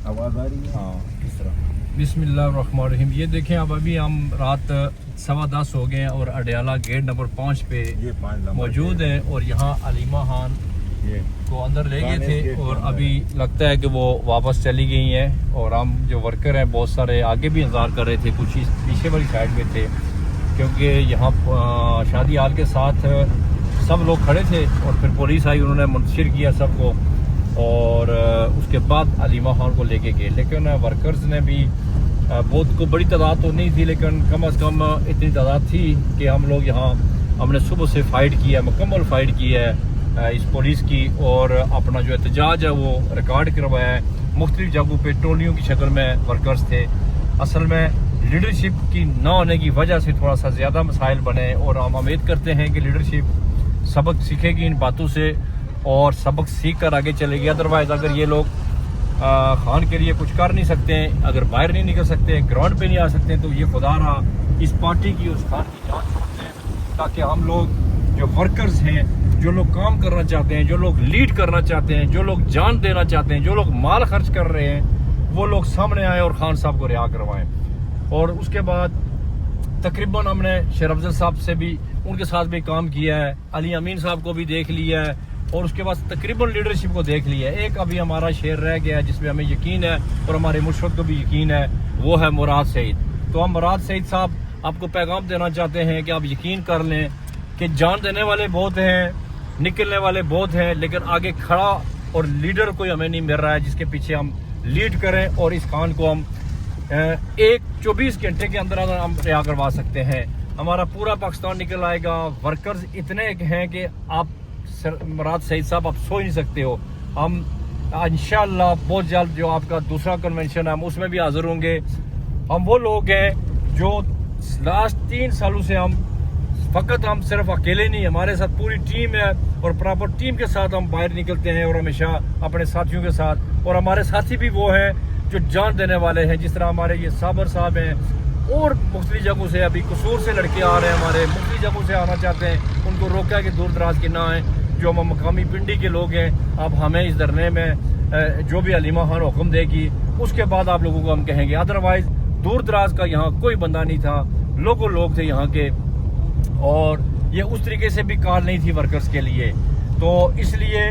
آواز آ رہی ہے؟ ہاں اس طرح۔ بسم اللہ الرحمن الرحیم۔ یہ دیکھیں اب ابھی ہم رات 10:15 ہو گئے ہیں اور اڈیالہ گیٹ نمبر 5 پہ یہ 5 نمبر موجود ہیں، اور یہاں علیمہ خان یہ کو اندر لے گئے تھے اور ابھی لگتا ہے کہ وہ واپس چلی گئی ہیں، اور ہم جو ورکر ہیں بہت سارے آگے بھی انتظار کر رہے تھے، کچھ پیچھے والی سائڈ میں تھے، کیونکہ یہاں شادی ہال کے ساتھ سب لوگ کھڑے تھے، اور پھر پولیس آئی، انہوں نے منتشر کیا سب کو، اور اس کے بعد علیمہ خان کو لے کے گئے۔ لیکن ورکرز نے بھی بہت کو بڑی تعداد تو نہیں تھی، لیکن کم از کم اتنی تعداد تھی کہ ہم لوگ یہاں ہم نے صبح سے فائٹ کی ہے، مکمل فائٹ کی ہے اس پولیس کی، اور اپنا جو احتجاج ہے وہ ریکارڈ کروایا ہے۔ مختلف جگہوں پہ ٹولیوں کی شکل میں ورکرز تھے۔ اصل میں لیڈرشپ کی نہ ہونے کی وجہ سے تھوڑا سا زیادہ مسائل بنے، اور ہم امید کرتے ہیں کہ لیڈرشپ سبق سیکھے گی ان باتوں سے اور سبق سیکھ کر آگے چلے گی۔ ادروائز اگر یہ لوگ خان کے لیے کچھ کر نہیں سکتے ہیں، اگر باہر نہیں نکل سکتے، گراؤنڈ پہ نہیں آ سکتے، تو یہ خدا رہا اس پارٹی کی اس خان کی جان چھوڑتے ہیں، تاکہ ہم لوگ جو ورکرز ہیں، جو لوگ کام کرنا چاہتے ہیں، جو لوگ لیڈ کرنا چاہتے ہیں، جو لوگ جان دینا چاہتے ہیں، جو لوگ مال خرچ کر رہے ہیں، وہ لوگ سامنے آئیں اور خان صاحب کو رہا کروائیں۔ اور اس کے بعد تقریباً ہم نے شیر افضل صاحب سے بھی ان کے ساتھ بھی کام کیا ہے، علی امین صاحب کو بھی دیکھ لیا ہے، اور اس کے بعد تقریباً لیڈرشپ کو دیکھ لیا ہے۔ ایک ابھی ہمارا شیر رہ گیا ہے جس پہ ہمیں یقین ہے اور ہمارے مشرف کو بھی یقین ہے، وہ ہے مراد سعید۔ تو ہم مراد سعید صاحب آپ کو پیغام دینا چاہتے ہیں کہ آپ یقین کر لیں کہ جان دینے والے بہت ہیں، نکلنے والے بہت ہیں، لیکن آگے کھڑا اور لیڈر کوئی ہمیں نہیں مل رہا ہے جس کے پیچھے ہم لیڈ کریں اور اس خان کو ہم 24 گھنٹے کے اندر ہم رہا کروا سکتے ہیں۔ ہمارا پورا پاکستان نکل آئے گا۔ ورکرز اتنے ہیں کہ آپ مراد سعید صاحب آپ سوچ نہیں سکتے ہو۔ ہم انشاءاللہ بہت جلد جو آپ کا دوسرا کنونشن ہے ہم اس میں بھی حاضر ہوں گے۔ ہم وہ لوگ ہیں جو لاسٹ 3 سالوں سے ہم صرف اکیلے نہیں، ہمارے ساتھ پوری ٹیم ہے، اور پراپر ٹیم کے ساتھ ہم باہر نکلتے ہیں اور ہمیشہ اپنے ساتھیوں کے ساتھ، اور ہمارے ساتھی بھی وہ ہیں جو جان دینے والے ہیں، جس طرح ہمارے یہ صابر صاحب ہیں، اور مختلف جگہوں سے ابھی قصور سے لڑکے آ رہے ہیں، ہمارے مختلف جگہوں سے آنا چاہتے ہیں، ان کو روکا ہے کہ دور دراز کے نہ آئیں۔ جو ہم مقامی پنڈی کے لوگ ہیں، اب ہمیں اس دھرنے میں جو بھی علیمہ خان حکم دے گی اس کے بعد آپ لوگوں کو ہم کہیں گے، ادروائز دور دراز کا یہاں کوئی بندہ نہیں تھا، لوگ تھے یہاں کے، اور یہ اس طریقے سے بھی کال نہیں تھی ورکرز کے لیے، تو اس لیے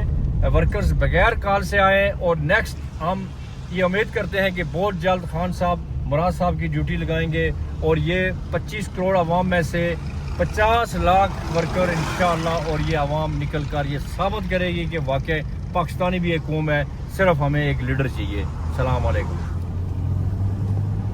ورکرز بغیر کال سے آئے، اور نیکسٹ ہم یہ امید کرتے ہیں کہ بہت جلد خان صاحب مراد صاحب کی ڈیوٹی لگائیں گے، اور یہ 25 کروڑ عوام میں سے 50 لاکھ ورکر انشاءاللہ، اور یہ عوام نکل کر یہ ثابت کرے گی کہ واقعی پاکستانی بھی ایک قوم ہے، صرف ہمیں ایک لیڈر چاہیے۔ السلام علیکم۔